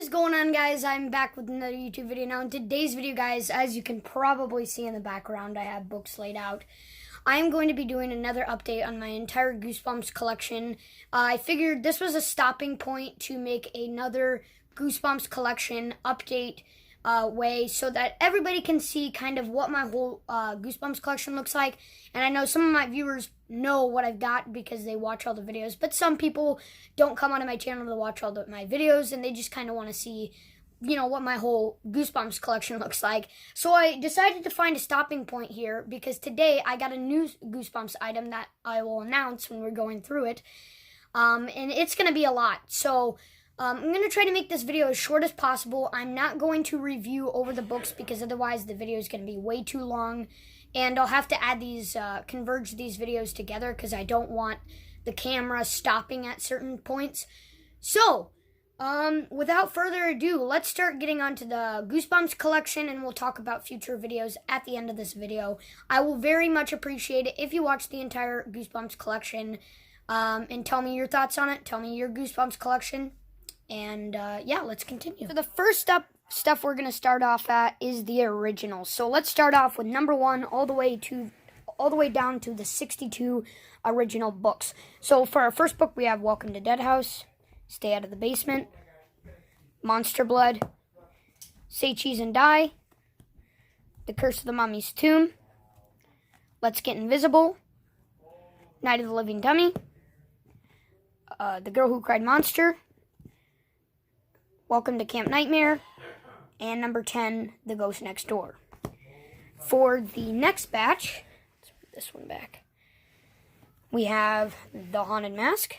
What is going on, guys? I'm back with another YouTube video. Now in today's video, guys, as you can probably see in the background, I have books laid out. I'm going to be doing another update on my entire Goosebumps collection. I figured this was a stopping point to make another Goosebumps collection update way so that everybody can see kind of what my whole Goosebumps collection looks like. And I know some of my viewers know what I've got because they watch all the videos, but some people don't come onto my channel to watch all my videos, and they just kind of want to see, you know, what my whole Goosebumps collection looks like. So I decided to find a stopping point here because today I got a new Goosebumps item that I will announce when we're going through it. And it's going to be a lot. So I'm going to try to make this video as short as possible. I'm not going to review over the books because otherwise the video is going to be way too long. And I'll have to add these, converge these videos together because I don't want the camera stopping at certain points. So, without further ado, let's start getting onto the Goosebumps collection, and we'll talk about future videos at the end of this video. I will very much appreciate it if you watch the entire Goosebumps collection, and tell me your thoughts on it. Tell me your Goosebumps collection. And yeah, let's continue. So the first stuff we're gonna start off at is the original. So let's start off with number 1 all the way down to the 62 original books. So for our first book, we have Welcome to Dead House, Stay Out of the Basement, Monster Blood, Say Cheese and Die, The Curse of the Mummy's Tomb, Let's Get Invisible, Night of the Living Dummy, The Girl Who Cried Monster, Welcome to Camp Nightmare, and number 10, The Ghost Next Door. For the next batch, let's put this one back, we have The Haunted Mask,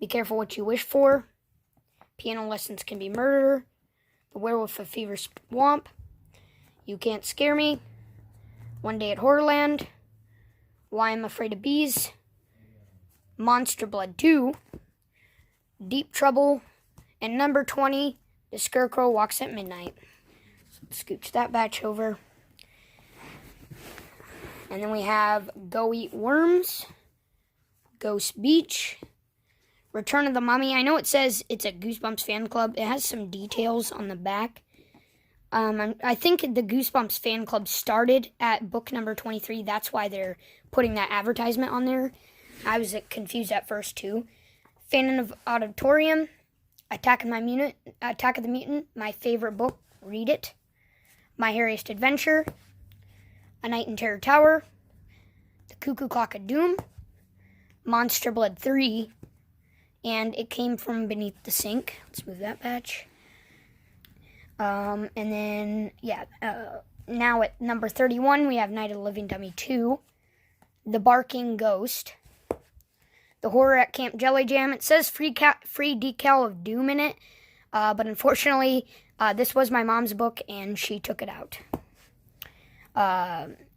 Be Careful What You Wish For, Piano Lessons Can Be Murder, The Werewolf of Fever Swamp, You Can't Scare Me, One Day at Horrorland, Why I'm Afraid of Bees, Monster Blood 2, Deep Trouble, and number 20, The Scarecrow Walks at Midnight. So let's scooch that batch over. And then we have Go Eat Worms, Ghost Beach, Return of the Mummy. I know it says it's a Goosebumps fan club. It has some details on the back. I think the Goosebumps fan club started at book number 23. That's why they're putting that advertisement on there. I was confused at first, too. Phantom of Auditorium, Attack of the Mutant, my favorite book, read it. My Hairiest Adventure, A Night in Terror Tower, The Cuckoo Clock of Doom, Monster Blood 3, and It Came From Beneath the Sink. Let's move that batch. And then, yeah, now at number 31, we have Night of the Living Dummy 2, The Barking Ghost, The Horror at Camp Jelly Jam. It says free decal of Doom in it, but unfortunately, this was my mom's book, and she took it out.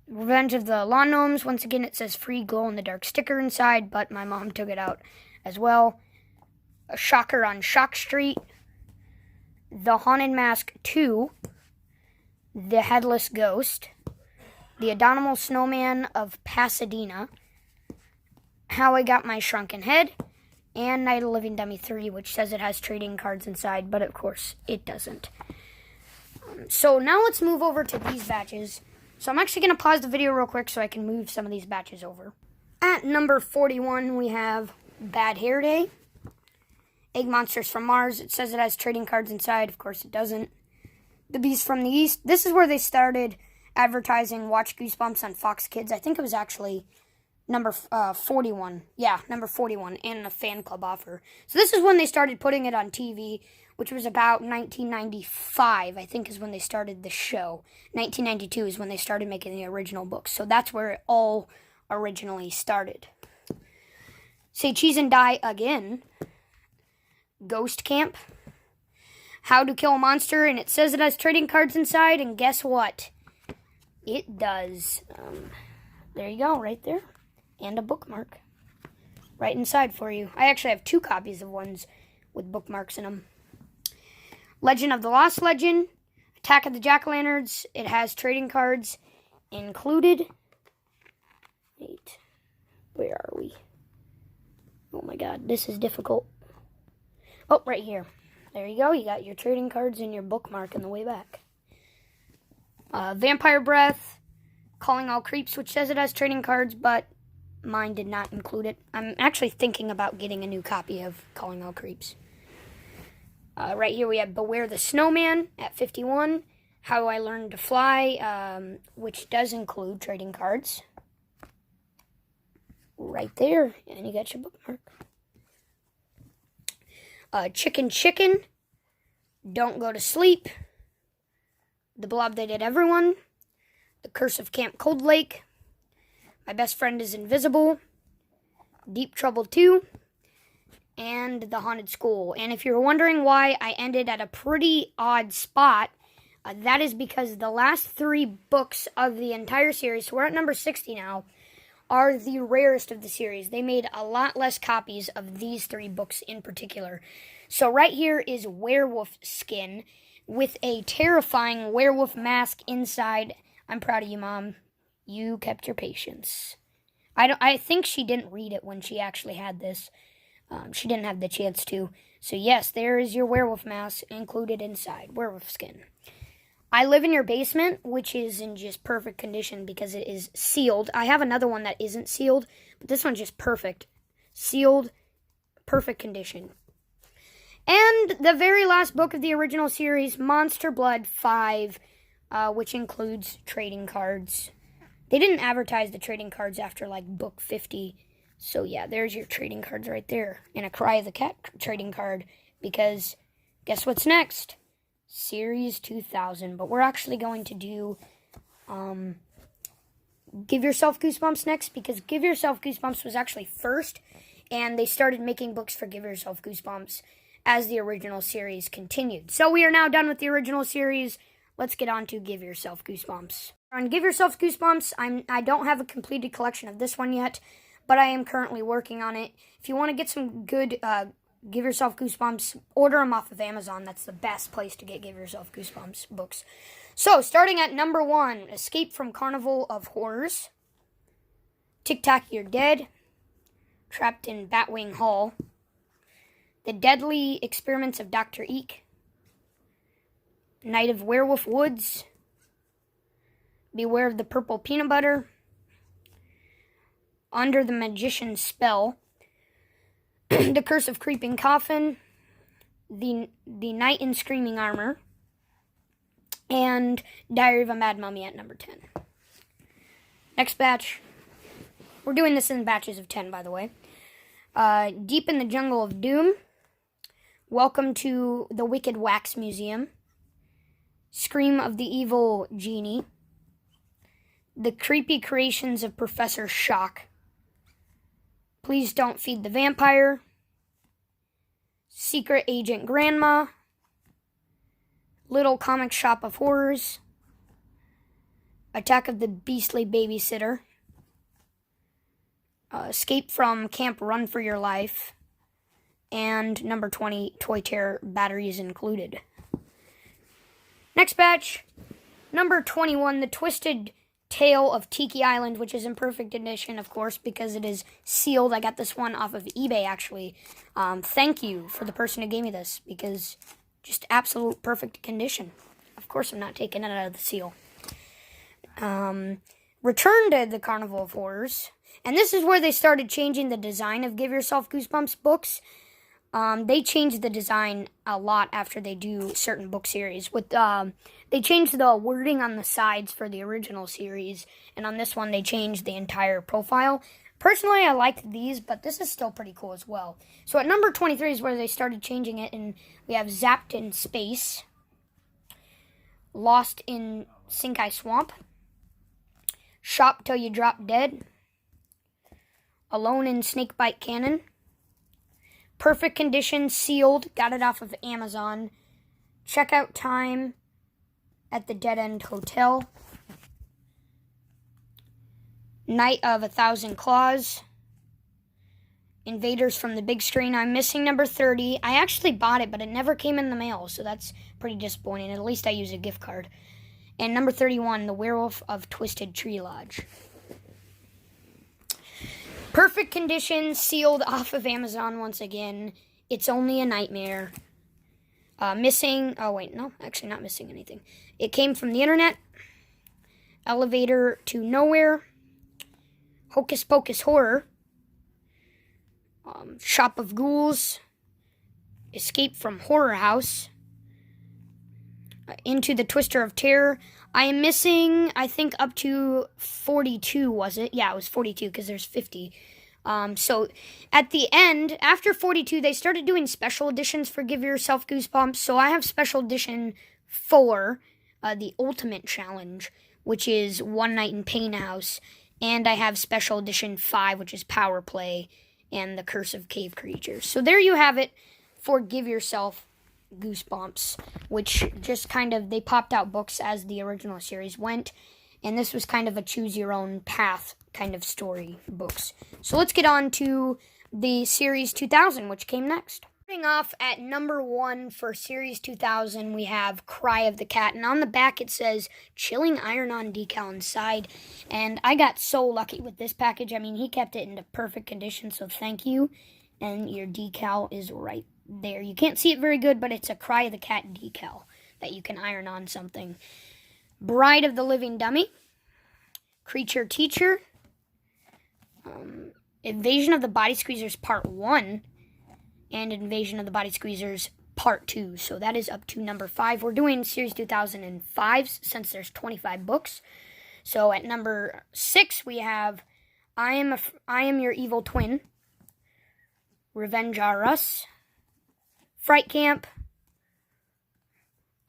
Revenge of the Lawn Gnomes. Once again, it says free glow-in-the-dark sticker inside, but my mom took it out as well. A Shocker on Shock Street. The Haunted Mask 2. The Headless Ghost. The Abominable Snowman of Pasadena. How I Got My Shrunken Head, and Night of the Living Dummy 3, which says it has trading cards inside, but of course it doesn't. So now let's move over to these batches. So I'm actually going to pause the video real quick so I can move some of these batches over. At number 41, we have Bad Hair Day, Egg Monsters from Mars. It says it has trading cards inside. Of course it doesn't. The Beast from the East. This is where they started advertising Watch Goosebumps on Fox Kids. I think it was actually number 41. Yeah, number 41, and a fan club offer. So this is when they started putting it on TV, which was about 1995, I think, is when they started the show. 1992 is when they started making the original books. So that's where it all originally started. Say Cheese and Die Again. Ghost Camp. How to Kill a Monster, and it says it has trading cards inside, and guess what? It does. There you go, right there. And a bookmark right inside for you. I actually have 2 copies of ones with bookmarks in them. Legend of the Lost Legend, Attack of the Jack-O-Lanterns. It has trading cards included. Wait, where are we? Oh my god, this is difficult. Oh, right here. There you go. You got your trading cards and your bookmark on the way back. Vampire Breath, Calling All Creeps, which says it has trading cards, but mine did not include it. I'm actually thinking about getting a new copy of Calling All Creeps. Right here we have Beware the Snowman at 51. How I Learned to Fly, which does include trading cards. Right there. And you got your bookmark. Chicken Chicken, Don't Go to Sleep, The Blob That Ate Everyone, The Curse of Camp Cold Lake, My Best Friend is Invisible, Deep Trouble 2, and The Haunted School. And if you're wondering why I ended at a pretty odd spot, that is because the last 3 books of the entire series, so we're at number 60 now, are the rarest of the series. They made a lot less copies of these 3 books in particular. So right here is Werewolf Skin with a terrifying werewolf mask inside. I'm proud of you, Mom. You kept your patience. I think she didn't read it when she actually had this. She didn't have the chance to. So yes, there is your werewolf mask included inside. Werewolf Skin. I Live in Your Basement, which is in just perfect condition because it is sealed. I have another one that isn't sealed, but this one's just perfect. Sealed, perfect condition. And the very last book of the original series, Monster Blood 5, which includes trading cards. They didn't advertise the trading cards after, like, book 50. So, yeah, there's your trading cards right there. And a Cry of the Cat trading card. Because, guess what's next? Series 2000. But we're actually going to do Give Yourself Goosebumps next. Because Give Yourself Goosebumps was actually first. And they started making books for Give Yourself Goosebumps as the original series continued. So we are now done with the original series. Let's get on to Give Yourself Goosebumps. On Give Yourself Goosebumps, I don't have a completed collection of this one yet, but I am currently working on it. If you want to get some good Give Yourself Goosebumps, order them off of Amazon. That's the best place to get Give Yourself Goosebumps books. So, starting at number 1, Escape from Carnival of Horrors, Tic Tac, You're Dead, Trapped in Batwing Hall, The Deadly Experiments of Dr. Eek, Night of Werewolf Woods, Beware of the Purple Peanut Butter, Under the Magician's Spell, The Curse of Creeping Coffin, The Knight in Screaming Armor, and Diary of a Mad Mummy at number 10. Next batch. We're doing this in batches of 10, by the way. Deep in the Jungle of Doom, Welcome to the Wicked Wax Museum, Scream of the Evil Genie, The Creepy Creations of Professor Shock, Please Don't Feed the Vampire, Secret Agent Grandma, Little Comic Shop of Horrors, Attack of the Beastly Babysitter, Escape from Camp Run for Your Life, and number 20, Toy Terror, Batteries Included. Next batch, number 21, The Twisted Tale of Tiki Island, which is in perfect condition, of course, because it is sealed. I got this one off of eBay, actually. Thank you for the person who gave me this, because just absolute perfect condition. Of course, I'm not taking it out of the seal. Return to the Carnival of Horrors. And this is where they started changing the design of Give Yourself Goosebumps books. They changed the design a lot after they do certain book series. They changed the wording on the sides for the original series, and on this one they changed the entire profile. Personally, I liked these, but this is still pretty cool as well. So at number 23 is where they started changing it, and we have Zapped in Space, Lost in Sink Eye Swamp, Shop Till You Drop Dead, Alone in Snakebite Canyon, Perfect Condition, Sealed, got it off of Amazon, Checkout Time at the Dead End Hotel, Night of 1,000 Claws, Invaders from the Big Screen. I'm missing number 30. I actually bought it, but it never came in the mail, so that's pretty disappointing. At least I use a gift card. And number 31, The Werewolf of Twisted Tree Lodge. Perfect Condition, sealed off of Amazon once again. It's Only a Nightmare. Missing, oh wait, no, actually not missing anything. It came from the internet. Elevator to Nowhere. Hocus Pocus Horror. Shop of Ghouls. Escape from Horror House. Into the Twister of Terror. I am missing, I think, up to 42, was it? Yeah, it was 42, because there's 50. So at the end, after 42, they started doing special editions for Give Yourself Goosebumps. So I have special edition 4, the Ultimate Challenge, which is One Night in Pain House. And I have special edition 5, which is Power Play and The Curse of Cave Creatures. So there you have it for Give Yourself Goosebumps, which just kind of, they popped out books as the original series went. And this was kind of a choose your own path kind of story books. So let's get on to the Series 2000, which came next. Starting off at number 1 for Series 2000, we have Cry of the Cat. And on the back it says, chilling iron-on decal inside. And I got so lucky with this package. I mean, he kept it into perfect condition, so thank you. And your decal is right there. You can't see it very good, but it's a Cry of the Cat decal that you can iron on something. Bride of the Living Dummy. Creature Teacher. Invasion of the Body Squeezers Part 1. And Invasion of the Body Squeezers Part 2. So that is up to number 5. We're doing Series 2005 since there's 25 books. So at number 6 we have I Am Your Evil Twin. Revenge Are Us. Fright Camp.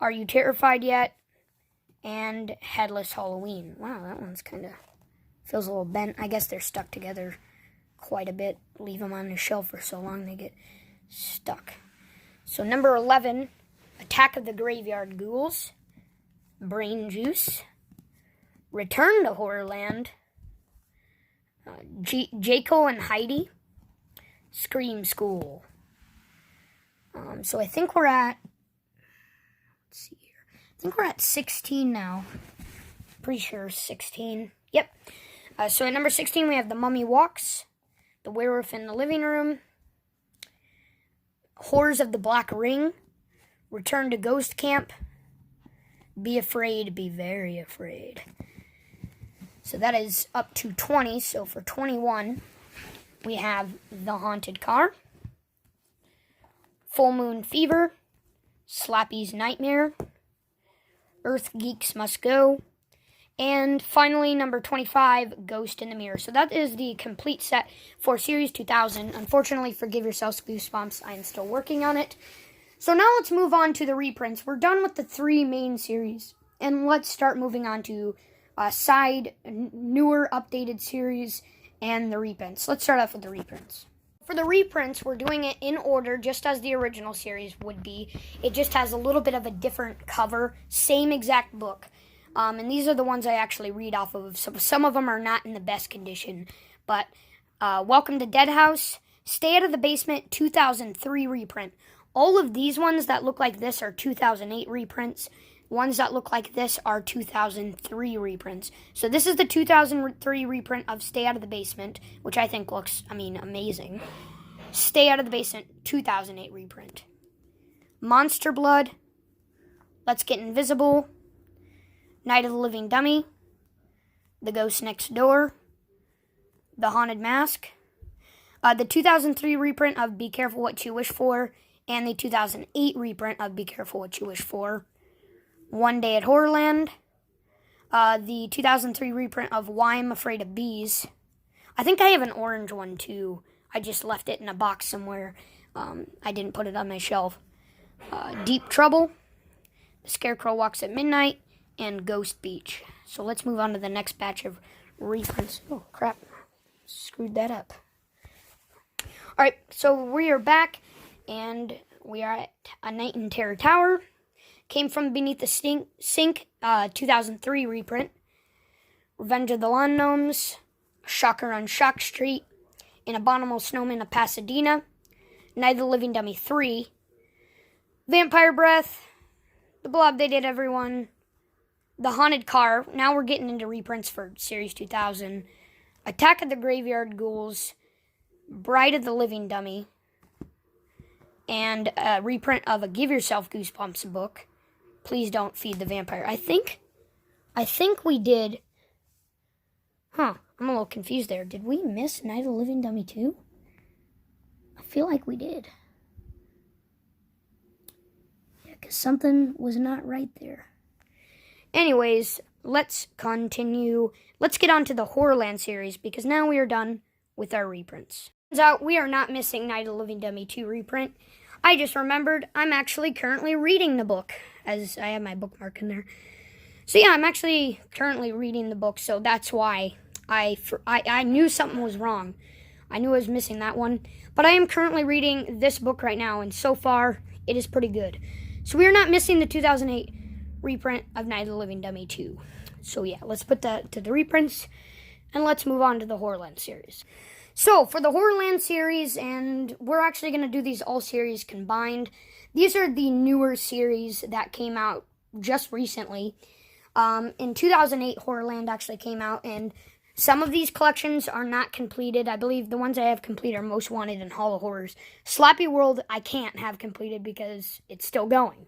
Are You Terrified Yet? And Headless Halloween. Wow, that one's kind of feels a little bent. I guess they're stuck together quite a bit. Leave them on the shelf for so long they get stuck. So number 11, Attack of the Graveyard Ghouls. Brain Juice. Return to Horrorland. Jaco and Heidi. Scream School. So I think we're at, let's see here. I think we're at 16 now. Pretty sure 16. Yep. So at number 16 we have The Mummy Walks. The Werewolf in the Living Room. Horrors of the Black Ring. Return to Ghost Camp. Be Afraid, Be Very Afraid. So that is up to 20. So for 21, we have The Haunted Car. Full Moon Fever. Slappy's Nightmare. Earth Geeks Must Go. And finally, number 25, Ghost in the Mirror. So that is the complete set for Series 2000. Unfortunately, for Give Yourselves Goosebumps, I am still working on it. So now let's move on to the reprints. We're done with the 3 main series. And let's start moving on to side, newer, updated series, and the reprints. Let's start off with the reprints. For the reprints, we're doing it in order, just as the original series would be. It just has a little bit of a different cover, same exact book. And these are the ones I actually read off of. So some of them are not in the best condition. But Welcome to Dead House, Stay Out of the Basement, 2003 reprint. All of these ones that look like this are 2008 reprints. Ones that look like this are 2003 reprints. So this is the 2003 reprint of Stay Out of the Basement, which I think looks, amazing. Stay Out of the Basement, 2008 reprint. Monster Blood, Let's Get Invisible, Night of the Living Dummy, The Ghost Next Door, The Haunted Mask, the 2003 reprint of Be Careful What You Wish For, and the 2008 reprint of Be Careful What You Wish For. One Day at Horrorland, the 2003 reprint of Why I'm Afraid of Bees. I think I have an orange one too. I just left it in a box somewhere. I didn't put it on my shelf. Deep Trouble, The Scarecrow Walks at Midnight, and Ghost Beach. So let's move on to the next batch of reprints. Oh, crap. Screwed that up. Alright, so we are back, and we are at A Night in Terror Tower. Came from Beneath the Sink, 2003 reprint. Revenge of the Lawn Gnomes, Shocker on Shock Street, An Abominable Snowman of Pasadena, Night of the Living Dummy 3, Vampire Breath, The Blob They Did Everyone, The Haunted Car. Now we're getting into reprints for Series 2000. Attack of the Graveyard Ghouls, Bride of the Living Dummy, and a reprint of a Give Yourself Goosebumps book. Please Don't Feed the Vampire. I think we did. I'm a little confused there. Did we miss Night of the Living Dummy 2? I feel like we did. Yeah, because something was not right there. Anyways, let's continue. Let's get on to the Horrorland series, because now we are done with our reprints. Turns out we are not missing Night of the Living Dummy 2 reprint. I just remembered I'm actually currently reading the book, as I have my bookmark in there. So yeah, I'm actually currently reading the book, so that's why I knew something was wrong. I knew I was missing that one. But I am currently reading this book right now, and so far, it is pretty good. So we are not missing the 2008 reprint of Night of the Living Dummy 2. So yeah, let's put that to the reprints, and let's move on to the Horrorland series. So for the Horrorland series, and we're actually going to do these all series combined. These are the newer series that came out just recently. In 2008, Horrorland actually came out, and some of these collections are not completed. I believe the ones I have complete are Most Wanted and Hall of Horrors. Slappy World I can't have completed because it's still going.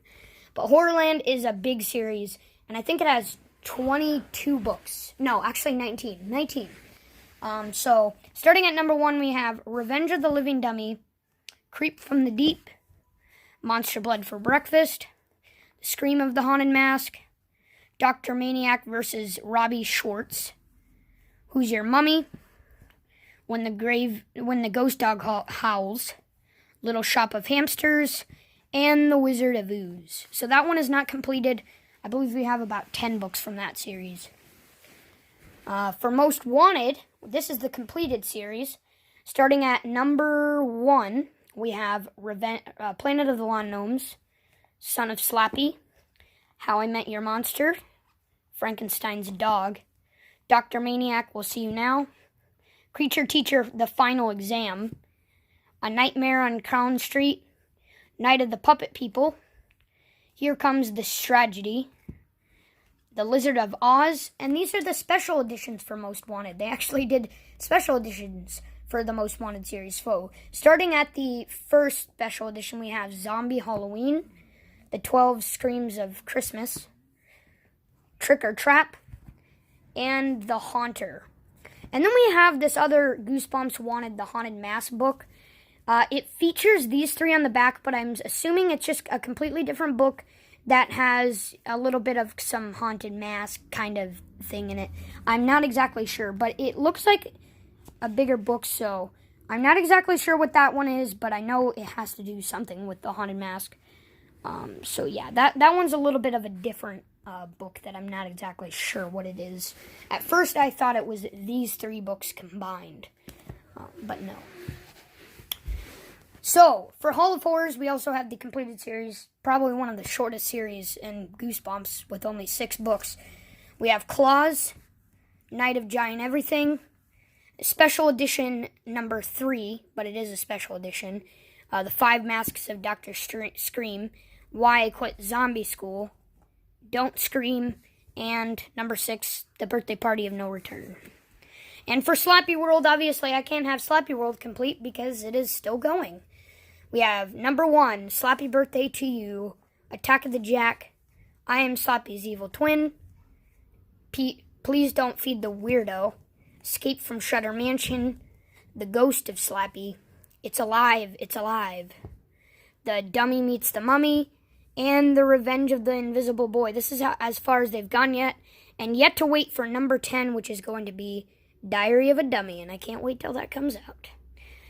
But Horrorland is a big series, and I think it has 22 books. No, actually 19. So, starting at number 1, we have Revenge of the Living Dummy, Creep from the Deep, Monster Blood for Breakfast, Scream of the Haunted Mask, Dr. Maniac versus Robbie Schwartz, Who's Your Mummy, When the Ghost Dog Howls, Little Shop of Hamsters, and The Wizard of Ooze. So that one is not completed. I believe we have about 10 books from that series. For Most Wanted, this is the completed series. Starting at number 1, we have Planet of the Lawn Gnomes, Son of Slappy, How I Met Your Monster, Frankenstein's Dog, Dr. Maniac, We'll See You Now, Creature Teacher, The Final Exam, A Nightmare on Crown Street, Night of the Puppet People, Here Comes the Tragedy, The Lizard of Oz, and these are the special editions for Most Wanted. They actually did special editions for the Most Wanted series. So, starting at the first special edition, we have Zombie Halloween, The 12 Screams of Christmas, Trick or Trap, and The Haunter. And then we have this other Goosebumps Wanted, The Haunted Mask book. It features these 3 on the back, but I'm assuming it's just a completely different book that has a little bit of some haunted mask kind of thing in it. I'm not exactly sure, but it looks like a bigger book, so I'm not exactly sure what that one is, but I know it has to do something with the haunted mask. So yeah, that one's a little bit of a different book that I'm not exactly sure what it is. At first, I thought it was these 3 books combined, but no. So, for Hall of Horrors, we also have the completed series, probably one of the shortest series in Goosebumps, with only 6 books. We have Claws, Night of Giant Everything, Special Edition number 3, but it is a special edition, The 5 Masks of Dr. Scream, Why I Quit Zombie School, Don't Scream, and number 6, The Birthday Party of No Return. And for Slappy World, obviously, I can't have Slappy World complete because it is still going. We have number 1, Slappy Birthday to You, Attack of the Jack, I Am Slappy's Evil Twin, Please Don't Feed the Weirdo, Escape from Shutter Mansion, The Ghost of Slappy, It's Alive, It's Alive, The Dummy Meets the Mummy, and The Revenge of the Invisible Boy. This is as far as they've gone yet, and yet to wait for number 10, which is going to be Diary of a Dummy, and I can't wait till that comes out.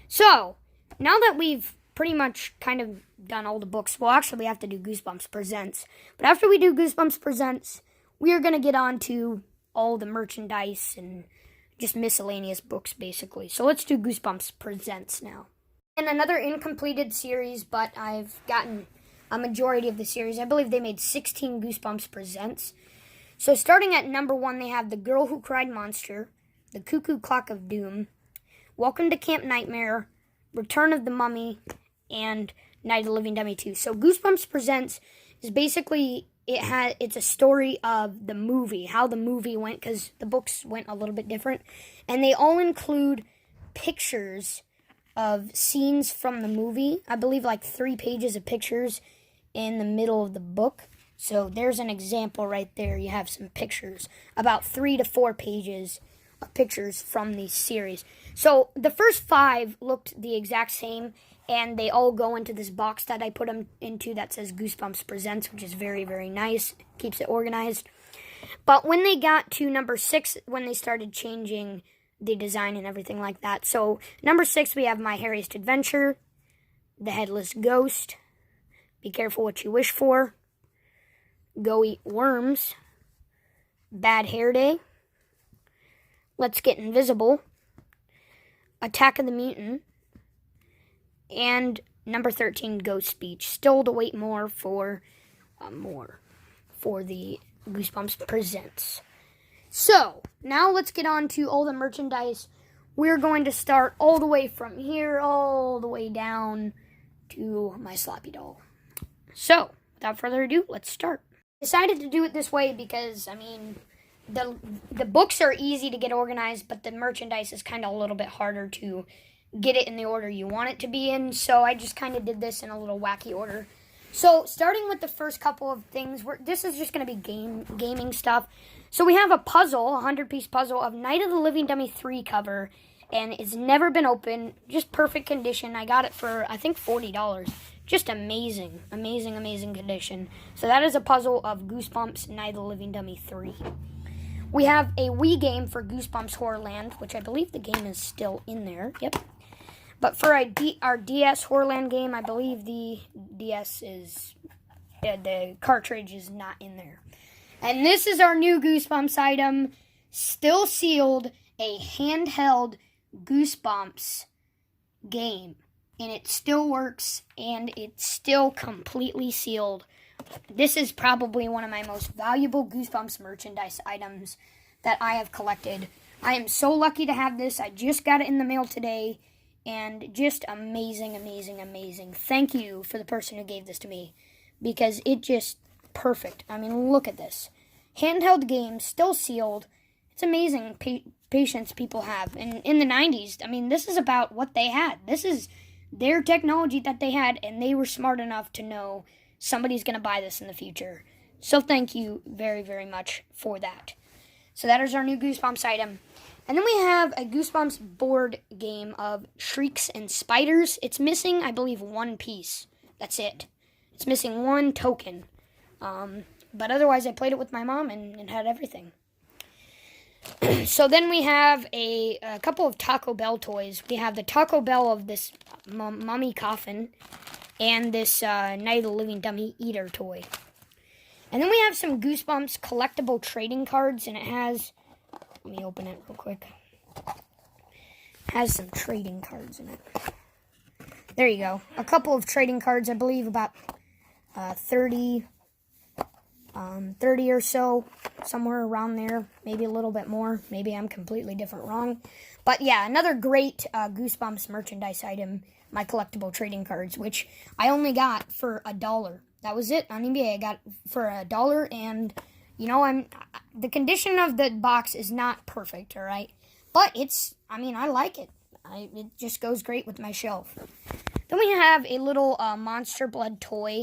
So, now that we've pretty much kind of done all the books, well, actually we have to do Goosebumps Presents, but after we do Goosebumps Presents, we are going to get on to all the merchandise and just miscellaneous books, basically. So let's do Goosebumps Presents now. And another incompleted series, but I've gotten a majority of the series. I believe they made 16 Goosebumps Presents. So starting at number 1, they have The Girl Who Cried Monster, The Cuckoo Clock of Doom, Welcome to Camp Nightmare, Return of the Mummy, and Night of the Living Dummy 2. So Goosebumps Presents is basically, it's a story of the movie, how the movie went, because the books went a little bit different. And they all include pictures of scenes from the movie. I believe like 3 pages of pictures in the middle of the book. So there's an example right there. You have some pictures, about 3 to 4 pages of pictures from the series. So the first 5 looked the exact same, and they all go into this box that I put them into that says Goosebumps Presents, which is very, very nice. Keeps it organized. But when they got to number 6, when they started changing the design and everything like that. So number 6, we have My Hairiest Adventure, The Headless Ghost, Be Careful What You Wish For, Go Eat Worms, Bad Hair Day, Let's Get Invisible, Attack of the Mutant, and number 13, Ghost Speech. Still to wait more for the Goosebumps Presents. So, now let's get on to all the merchandise. We're going to start all the way from here, all the way down to my Sloppy doll. So, without further ado, let's start. Decided to do it this way because, I mean, the books are easy to get organized, but the merchandise is kind of a little bit harder to get it in the order you want it to be in. So I just kind of did this in a little wacky order. So starting with the first couple of things, this is just going to be gaming stuff. So we have a puzzle, a 100-piece puzzle of Night of the Living Dummy 3 cover, and it's never been opened, just perfect condition. I got it for, I think, $40. Just amazing, amazing, amazing condition. So that is a puzzle of Goosebumps Night of the Living Dummy 3. We have a Wii game for Goosebumps Horrorland, which I believe the game is still in there. Yep. But for our DS Horrorland game, I believe the DS is, the cartridge is not in there. And this is our new Goosebumps item, still sealed, a handheld Goosebumps game. And it still works, and it's still completely sealed. This is probably one of my most valuable Goosebumps merchandise items that I have collected. I am so lucky to have this. I just got it in the mail today. And just amazing, amazing, amazing. Thank you for the person who gave this to me. Because it just perfect. I mean, look at this. Handheld game, still sealed. It's amazing patience people have. And in the 90s, I mean, this is about what they had. This is their technology that they had. And they were smart enough to know somebody's going to buy this in the future. So thank you very, very much for that. So that is our new Goosebumps item. And then we have a Goosebumps board game of Shrieks and Spiders. It's missing, I believe, 1 piece. That's it. It's missing 1 token. But otherwise, I played it with my mom and had everything. So then we have a couple of Taco Bell toys. We have the Taco Bell of this mummy coffin and this Night of the Living Dummy Eater toy. And then we have some Goosebumps collectible trading cards, and it has... Let me open it real quick. Has some trading cards in it. There you go. A couple of trading cards, I believe about 30 or so, somewhere around there. Maybe a little bit more. Maybe I'm completely wrong. But yeah, another great Goosebumps merchandise item, my collectible trading cards, which I only got for $1. That was it on eBay. I got for $1, and you know, the condition of the box is not perfect, all right? But I like it. It just goes great with my shelf. Then we have a little Monster Blood toy.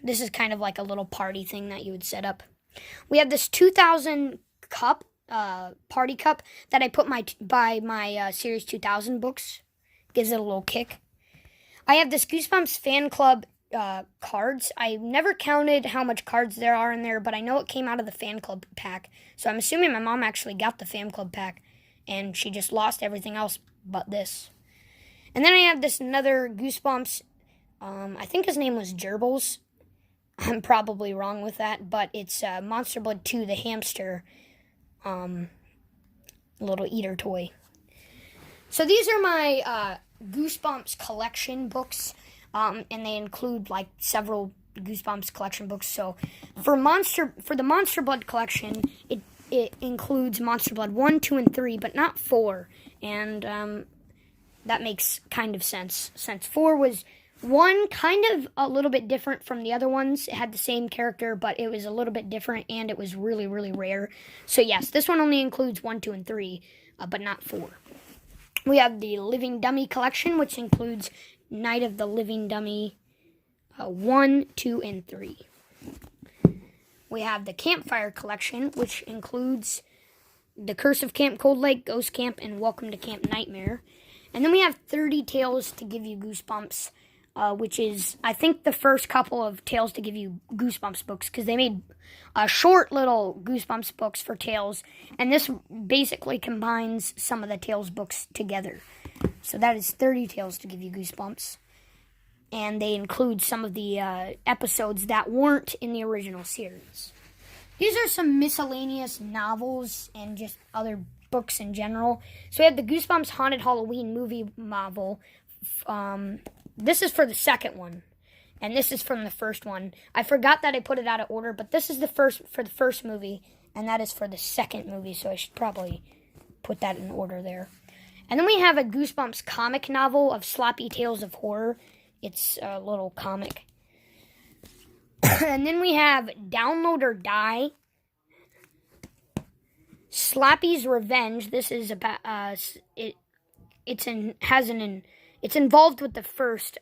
This is kind of like a little party thing that you would set up. We have this 2000 cup, party cup, that I put by my Series 2000 books. Gives it a little kick. I have this Goosebumps fan club cards. I never counted how much cards there are in there, but I know it came out of the fan club pack. So I'm assuming my mom actually got the fan club pack, and she just lost everything else but this. And then I have this another Goosebumps, I think his name was Gerbils. I'm probably wrong with that, but it's Monster Blood 2, the hamster, little eater toy. So these are my Goosebumps collection books. And they include like several Goosebumps collection books. So for the Monster Blood collection, it includes Monster Blood 1, 2, and 3, but not 4. And that makes kind of sense, since 4 was one kind of a little bit different from the other ones. It had the same character, but it was a little bit different, and it was really, really rare. So yes, this one only includes 1, 2, and 3, but not 4. We have the Living Dummy collection, which includes Night of the Living Dummy 1, 2, and 3. We have the Campfire collection, which includes The Curse of Camp Cold Lake, Ghost Camp, and Welcome to Camp Nightmare. And then we have 30 Tales to Give You Goosebumps, which is, I think, the first couple of Tales to Give You Goosebumps books, because they made short little Goosebumps books for Tales, and this basically combines some of the Tales books together. So that is 30 Tales to Give You Goosebumps. And they include some of the episodes that weren't in the original series. These are some miscellaneous novels and just other books in general. So we have the Goosebumps Haunted Halloween movie novel. This is for the second one, and this is from the first one. I forgot that I put it out of order, but this is the first for the first movie, and that is for the second movie, so I should probably put that in order there. And then we have a Goosebumps comic novel of Sloppy Tales of Horror. It's a little comic. And then we have Download or Die, Slappy's Revenge. This is about it's involved with the first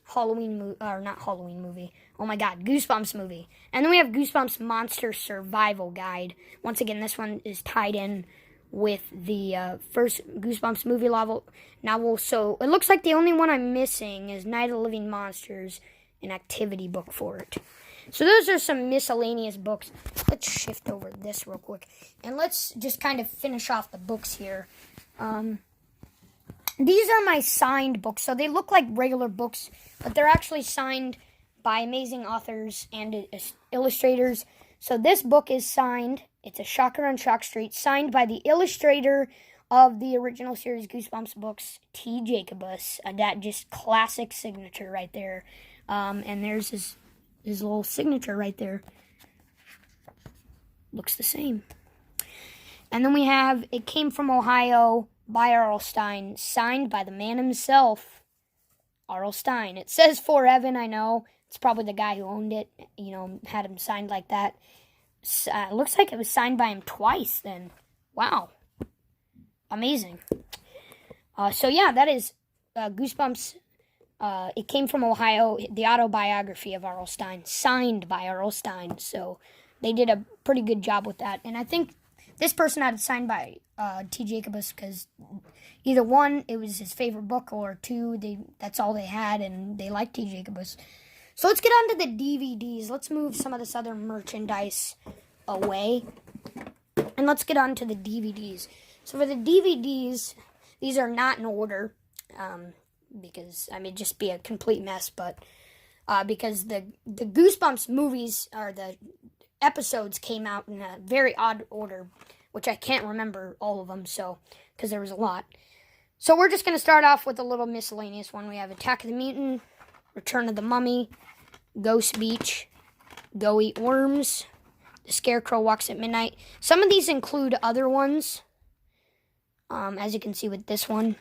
Halloween movie, or not Halloween movie. Oh my God, Goosebumps movie. And then we have Goosebumps Monster Survival Guide. Once again, this one is tied in with the first Goosebumps movie novel. So it looks like the only one I'm missing is Night of the Living Monsters, an activity book for it. So those are some miscellaneous books. Let's shift over this real quick, and let's just kind of finish off the books here. These are my signed books, so they look like regular books, but they're actually signed by amazing authors and illustrators. So this book is signed. It's a Shocker on Shock Street, signed by the illustrator of the original series Goosebumps books, T. Jacobus. That just classic signature right there. And there's his little signature right there. Looks the same. And then we have It Came From Ohio by R.L. Stine, signed by the man himself, R.L. Stine. It says For Evan, I know. It's probably the guy who owned it, had him signed like that. Looks like it was signed by him twice then. Wow. Amazing. So yeah, that is Goosebumps. It Came From Ohio, the autobiography of R.L. Stine, signed by R.L. Stine. So they did a pretty good job with that. And I think this person had it signed by T. Jacobus because either one, it was his favorite book, or two, that's all they had, and they liked T. Jacobus. So let's get on to the DVDs. Let's move some of this other merchandise away, and let's get on to the DVDs. So for the DVDs, these are not in order, because, it'd just be a complete mess, but because the Goosebumps movies, or the episodes, came out in a very odd order, which I can't remember all of them, so, because there was a lot. So we're just going to start off with a little miscellaneous one. We have Attack of the Mutant, Return of the Mummy, Ghost Beach, Go Eat Worms, The Scarecrow Walks at Midnight. Some of these include other ones, as you can see with this one.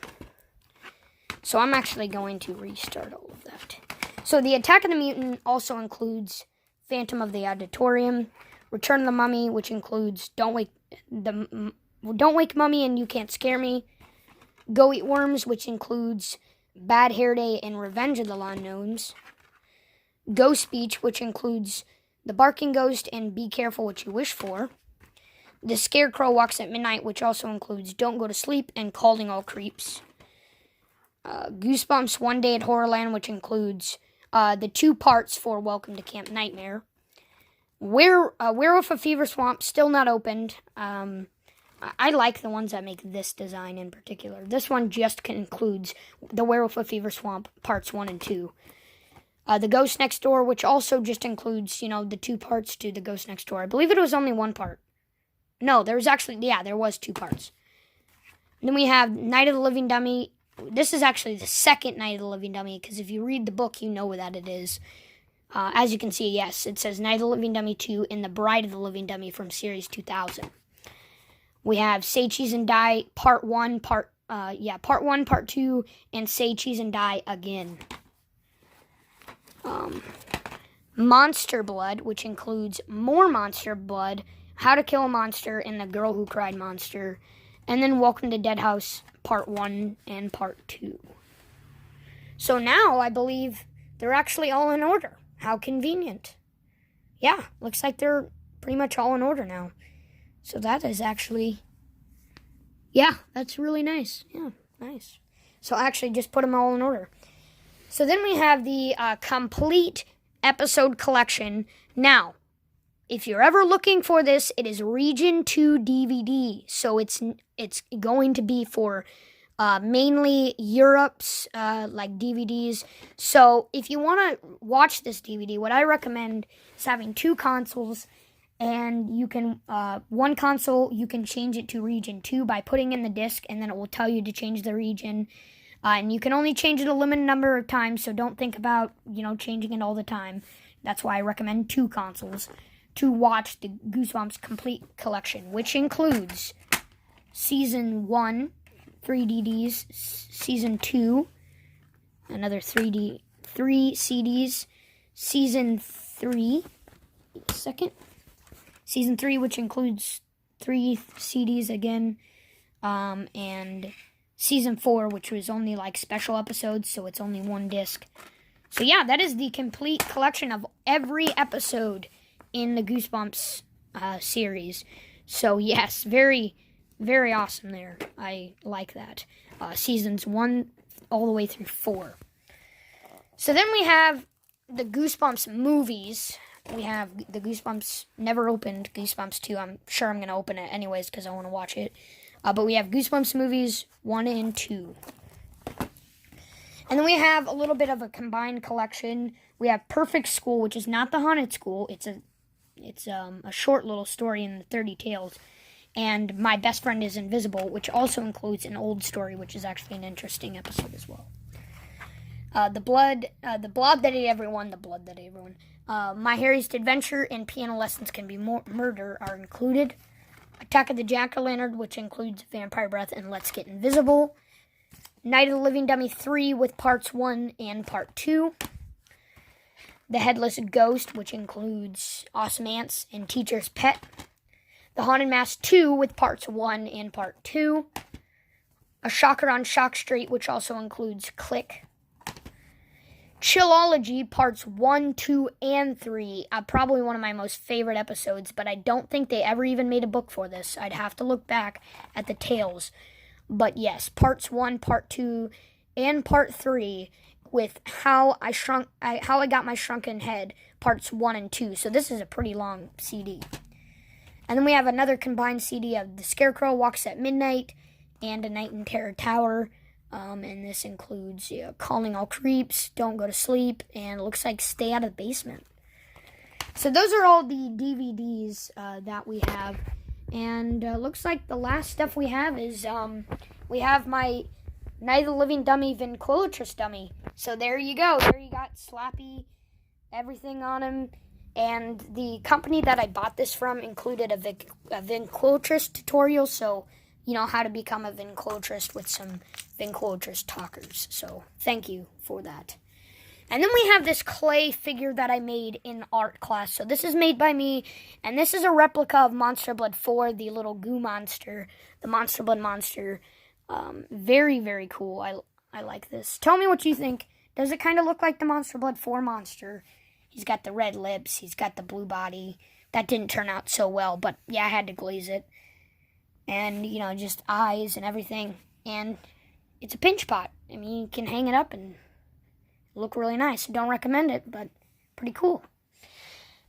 So I'm actually going to restart all of that. So the Attack of the Mutant also includes Phantom of the Auditorium, Return of the Mummy, which includes Don't Wake Mummy and You Can't Scare Me, Go Eat Worms, which includes Bad Hair Day and Revenge of the Lawn Gnomes, Ghost Beach, which includes The Barking Ghost and Be Careful What You Wish For, The Scarecrow Walks at Midnight, which also includes Don't Go to Sleep and Calling All Creeps, Goosebumps One Day at Horrorland, which includes the 2 parts for Welcome to Camp Nightmare, Werewolf of Fever Swamp, still not opened. I like the ones that make this design in particular. This one just includes the Werewolf of Fever Swamp parts 1 and 2. The Ghost Next Door, which also just includes, the 2 parts to the Ghost Next Door. I believe it was only 1 part. No, there was 2 parts. And then we have Night of the Living Dummy. This is actually the second Night of the Living Dummy, because if you read the book, you know that it is. As you can see, yes, it says Night of the Living Dummy 2 and The Bride of the Living Dummy from Series 2000. We have Say Cheese and Die Part 1, Part 1, Part 2, and Say Cheese and Die Again. Monster Blood, which includes more Monster Blood, How to Kill a Monster, and The Girl Who Cried Monster. And then Welcome to Dead House Part 1 and Part 2. So now I believe they're actually all in order. How convenient. Yeah, looks like they're pretty much all in order now. So that is actually, yeah, that's really nice. Yeah, nice. So I actually just put them all in order. So then we have the complete episode collection. Now, if you're ever looking for this, it is Region 2 DVD. So it's going to be for mainly Europe's like DVDs. So if you want to watch this DVD, what I recommend is having 2 consoles, and you can one console you can change it to Region 2 by putting in the disc, and then it will tell you to change the region. And you can only change it a limited number of times, so don't think about changing it all the time. That's why I recommend 2 consoles to watch the Goosebumps complete collection, which includes Season 1, 3 DVDs, Season 2, another 3 CDs, Season 3, Season 3, which includes 3 CDs again, and Season 4, which was only like special episodes, so it's only 1 disc. So yeah, that is the complete collection of every episode in the Goosebumps series. So yes, very, very awesome there. I like that. Seasons 1 all the way through 4. So then we have the Goosebumps movies. We have the Goosebumps, never opened Goosebumps 2. I'm sure I'm going to open it anyways because I want to watch it. But we have Goosebumps movies 1 and 2. And then we have a little bit of a combined collection. We have Perfect School, which is not the Haunted School. It's a short little story in the 30 Tales. And My Best Friend is Invisible, which also includes an old story, which is actually an interesting episode as well. The Blood That Ate Everyone, My Harry's Adventure, and Piano Lessons Can Be Murder are included. Attack of the Jack-O-Lantern, which includes Vampire Breath and Let's Get Invisible. Night of the Living Dummy 3 with Parts 1 and Part 2. The Headless Ghost, which includes Awesome Ants and Teacher's Pet. The Haunted Mask 2 with Parts 1 and Part 2. A Shocker on Shock Street, which also includes Click. Chillology Parts 1, 2, and 3. Probably one of my most favorite episodes, but I don't think they ever even made a book for this. I'd have to look back at the tales. But yes, Parts 1, Part 2, and Part 3 with How I Got My Shrunken Head, Parts 1 and 2. So this is a pretty long CD. And then we have another combined CD of The Scarecrow Walks at Midnight and A Night in Terror Tower. And this includes Calling All Creeps, Don't Go to Sleep, and it looks like Stay Out of the Basement. So those are all the DVDs that we have. And looks like the last stuff we have is we have my Night of the Living Dummy Ventriloquist dummy. So there you go. There you got Slappy, everything on him. And the company that I bought this from included a ventriloquist tutorial. So, how to become a ventriloquist with some ventriloquist talkers. So thank you for that. And then we have this clay figure that I made in art class. So this is made by me, and this is a replica of Monster Blood 4, the little goo monster, the Monster Blood monster. Very, very cool. I like this. Tell me what you think. Does it kind of look like the Monster Blood 4 monster? He's got the red lips. He's got the blue body. That didn't turn out so well, but yeah, I had to glaze it. And, just eyes and everything. And it's a pinch pot. I mean, you can hang it up and look really nice. Don't recommend it, but pretty cool.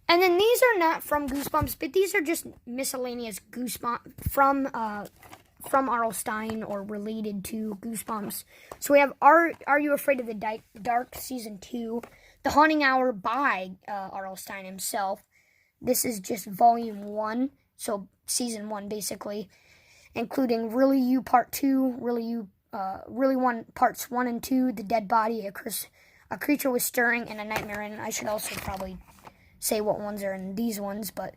And then these are not from Goosebumps, but these are just miscellaneous Goosebumps from R.L. Stine or related to Goosebumps. So we have Are You Afraid of the Dark Season 2, The Haunting Hour by R.L. Stine himself. This is just Volume 1, so Season 1 basically, including Really You Part 2, Really 1 Parts 1 and 2, The Dead Body, A Creature Was Stirring, and A Nightmare In. I should also probably say what ones are in these ones, but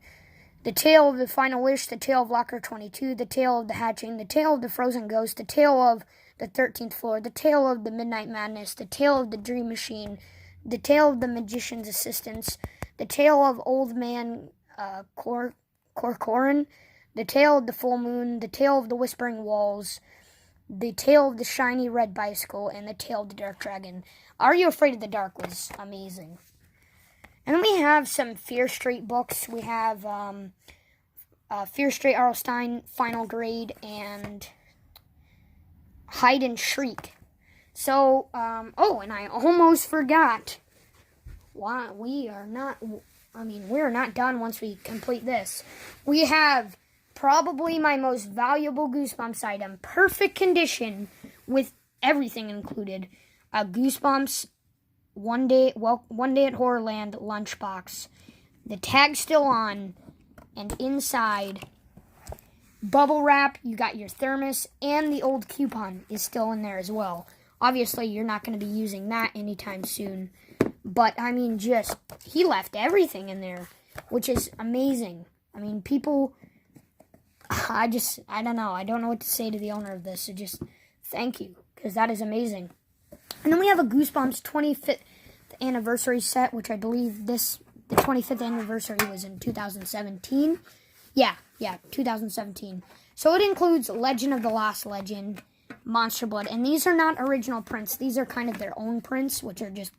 The Tale of the Final Wish, The Tale of Locker 22, The Tale of the Hatching, The Tale of the Frozen Ghost, The Tale of the 13th Floor, The Tale of the Midnight Madness, The Tale of the Dream Machine, The Tale of the Magician's Assistants, The Tale of Old Man Corcoran, the Tale of the Full Moon, the Tale of the Whispering Walls, the Tale of the Shiny Red Bicycle, and the Tale of the Dark Dragon. Are You Afraid of the Dark was amazing. And then we have some Fear Street books. We have Fear Street Arlstein Final Grade and Hide and Shriek. So, oh, and I almost forgot. Why we're not done once we complete this. We have probably my most valuable Goosebumps item, perfect condition with everything included. A Goosebumps One Day at Horrorland lunchbox. The tag's still on, and inside, bubble wrap, you got your thermos, and the old coupon is still in there as well. Obviously, you're not going to be using that anytime soon. But, I mean, he left everything in there, which is amazing. I mean, people, I don't know. I don't know what to say to the owner of this. So just thank you, because that is amazing. And then we have a Goosebumps 25th anniversary set, which I believe the 25th anniversary was in 2017. Yeah, 2017. So it includes Legend of the Lost Legend, Monster Blood, and these are not original prints. These are kind of their own prints, which are just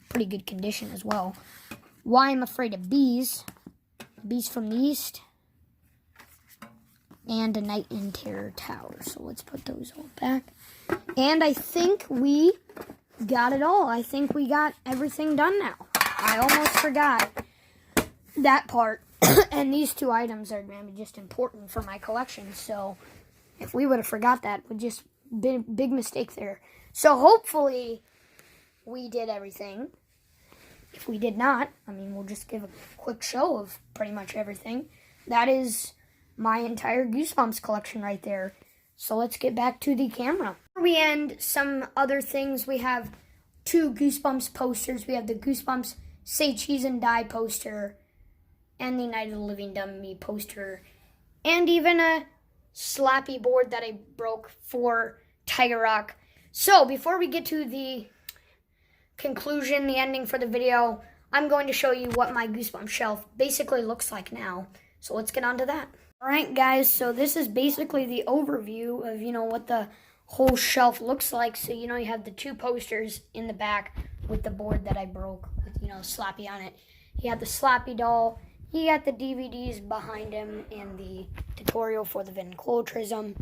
pretty good condition as well. Why I'm Afraid of Bees, Beast from the East, and A Night in Terror Tower. So let's put those all back. And I think we got it all. I think we got everything done now. I almost forgot that part. And these two items are just important for my collection. So if we would have forgot that, would just be a big mistake there. So hopefully we did everything. If we did not, I mean, we'll just give a quick show of pretty much everything. That is my entire Goosebumps collection right there. So let's get back to the camera. Before we end, some other things. We have 2 Goosebumps posters. We have the Goosebumps Say Cheese and Die poster and the Night of the Living Dummy poster, and even a slappy board that I broke for Tiger Rock. So before we get to the conclusion, the ending for the video, I'm going to show you what my Goosebumps shelf basically looks like now. So let's get on to that. Alright guys, so this is basically the overview of, what the whole shelf looks like. So, you have the 2 posters in the back with the board that I broke with, Slappy on it. You have the Slappy doll. You got the DVDs behind him and the tutorial for the ventriloquism.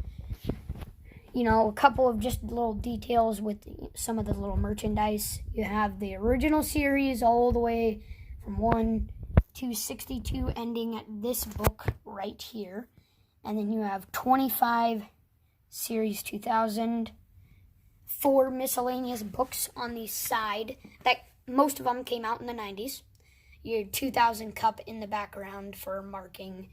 A couple of just little details with some of the little merchandise. You have the original series all the way from 1 to 62, ending at this book right here. And then you have 25 Series 2000, 4 miscellaneous books on the side. That most of them came out in the 90s. Your 2000 cup in the background for marking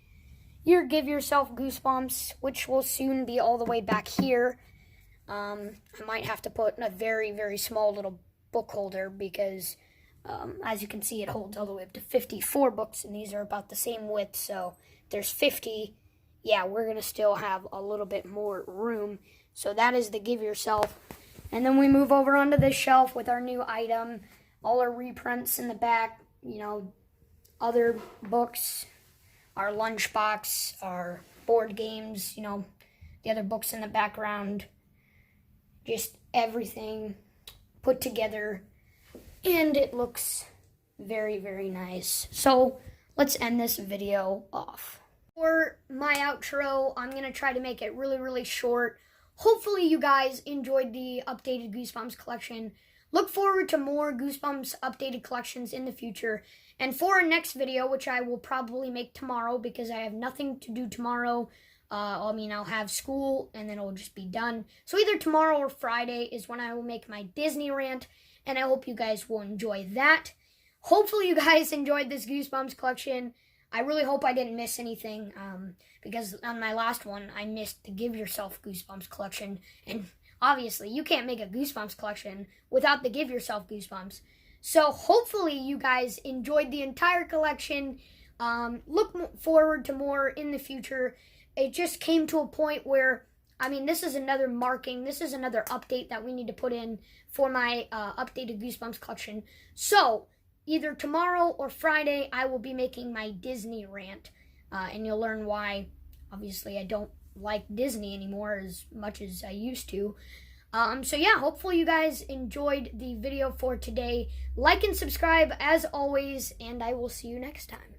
your Give Yourself Goosebumps, which will soon be all the way back here. I might have to put in a very, very small little book holder because, as you can see, it holds all the way up to 54 books, and these are about the same width, so there's 50. Yeah, we're going to still have a little bit more room. So that is the Give Yourself. And then we move over onto this shelf with our new item, all our reprints in the back, other books, our lunchbox, our board games, the other books in the background, just everything put together, and it looks very, very nice. So let's end this video off. For my outro, I'm going to try to make it really, really short. Hopefully you guys enjoyed the updated Goosebumps collection. Look forward to more Goosebumps updated collections in the future. And for our next video, which I will probably make tomorrow because I have nothing to do tomorrow. I'll have school and then it'll just be done. So either tomorrow or Friday is when I will make my Disney rant. And I hope you guys will enjoy that. Hopefully you guys enjoyed this Goosebumps collection. I really hope I didn't miss anything because on my last one, I missed the Give Yourself Goosebumps collection. And obviously, you can't make a Goosebumps collection without the Give Yourself Goosebumps. So hopefully you guys enjoyed the entire collection. Look forward to more in the future. It just came to a point where, this is another marking. This is another update that we need to put in for my updated Goosebumps collection. So either tomorrow or Friday, I will be making my Disney rant. and you'll learn why. Obviously, I don't like Disney anymore as much as I used to. So yeah, hopefully you guys enjoyed the video for today. Like and subscribe as always, and I will see you next time.